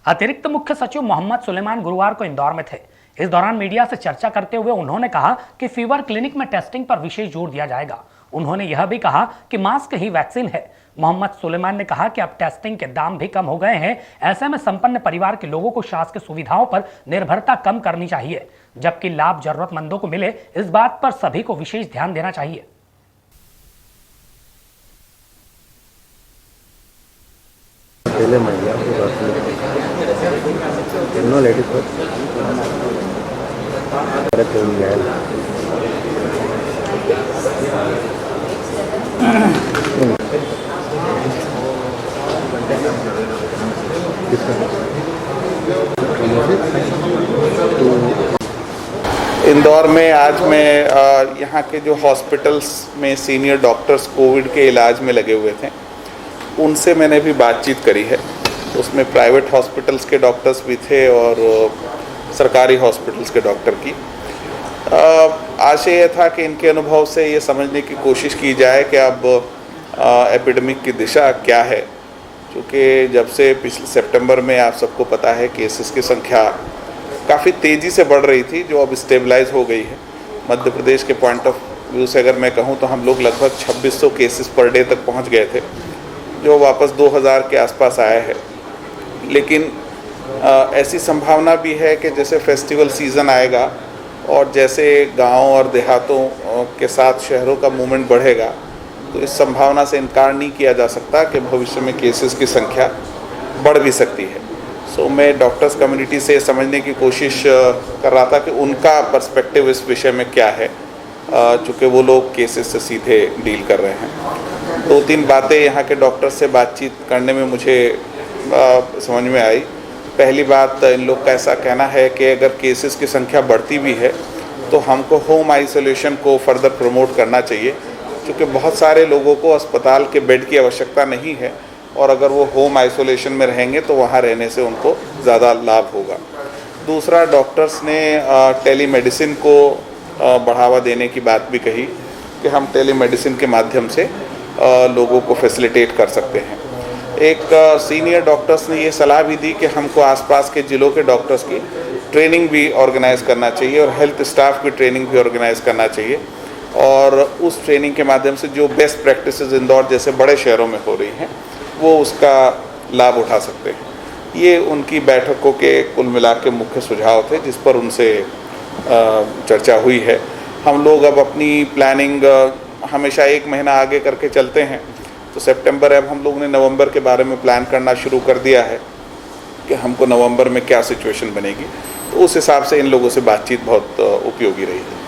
अतिरिक्त मुख्य सचिव मोहम्मद सुलेमान गुरुवार को इंदौर में थे। इस दौरान मीडिया से चर्चा करते हुए उन्होंने कहा कि फीवर क्लिनिक में टेस्टिंग पर विशेष जोर दिया जाएगा। उन्होंने यह भी कहा कि मास्क ही वैक्सीन है। मोहम्मद सुलेमान ने कहा कि अब टेस्टिंग के दाम भी कम हो गए हैं, ऐसे में संपन्न परिवार के लोगों को शासकीय सुविधाओं पर निर्भरता कम करनी चाहिए, जबकि लाभ जरूरतमंदों को मिले, इस बात पर सभी को विशेष ध्यान देना चाहिए। इंदौर में आज मैं यहाँ के जो हॉस्पिटल्स में सीनियर डॉक्टर्स कोविड के इलाज में लगे हुए थे, उनसे मैंने भी बातचीत करी है। उसमें प्राइवेट हॉस्पिटल्स के डॉक्टर्स भी थे और सरकारी हॉस्पिटल्स के डॉक्टर की आशय यह था कि इनके अनुभव से ये समझने की कोशिश की जाए कि अब एपिडेमिक की दिशा क्या है। क्योंकि जब से पिछले सितंबर में आप सबको पता है केसेस की संख्या काफ़ी तेज़ी से बढ़ रही थी, जो अब स्टेबलाइज हो गई है। मध्य प्रदेश के पॉइंट ऑफ व्यू से अगर मैं कहूँ तो हम लोग लगभग 2600 केसेस पर डे तक पहुँच गए थे, जो वापस 2000 के आसपास आया है। लेकिन ऐसी संभावना भी है कि जैसे फेस्टिवल सीज़न आएगा और जैसे गांवों और देहातों के साथ शहरों का मूवमेंट बढ़ेगा, तो इस संभावना से इनकार नहीं किया जा सकता कि भविष्य में केसेस की संख्या बढ़ भी सकती है। सो मैं डॉक्टर्स कम्युनिटी से समझने की कोशिश कर रहा था कि उनका पर्सपेक्टिव इस विषय में क्या है, चूँकि वो लोग केसेस से सीधे डील कर रहे हैं। 2-3 बातें यहाँ के डॉक्टर से बातचीत करने में मुझे समझ में आई। पहली बात, इन लोग का ऐसा कहना है कि अगर केसेस की संख्या बढ़ती भी है तो हमको होम आइसोलेशन को फर्दर प्रमोट करना चाहिए, क्योंकि बहुत सारे लोगों को अस्पताल के बेड की आवश्यकता नहीं है और अगर वो होम आइसोलेशन में रहेंगे तो वहाँ रहने से उनको ज़्यादा लाभ होगा। दूसरा, डॉक्टर्स ने टेलीमेडिसिन को बढ़ावा देने की बात भी कही कि हम टेलीमेडिसिन के माध्यम से लोगों को फैसिलिटेट कर सकते हैं। एक सीनियर डॉक्टर्स ने ये सलाह भी दी कि हमको आसपास के ज़िलों के डॉक्टर्स की ट्रेनिंग भी ऑर्गेनाइज़ करना चाहिए और हेल्थ स्टाफ की ट्रेनिंग भी ऑर्गेनाइज़ करना चाहिए, और उस ट्रेनिंग के माध्यम से जो बेस्ट प्रैक्टिसेस इंदौर जैसे बड़े शहरों में हो रही हैं वो उसका लाभ उठा सकते हैं। ये उनकी बैठकों के कुल मिला के मुख्य सुझाव थे जिस पर उनसे चर्चा हुई है। हम लोग अब अपनी प्लानिंग हमेशा 1 महीना आगे करके चलते हैं, तो सितंबर अब हम लोगों ने नवंबर के बारे में प्लान करना शुरू कर दिया है कि हमको नवंबर में क्या सिचुएशन बनेगी, तो उस हिसाब से इन लोगों से बातचीत बहुत उपयोगी रही है।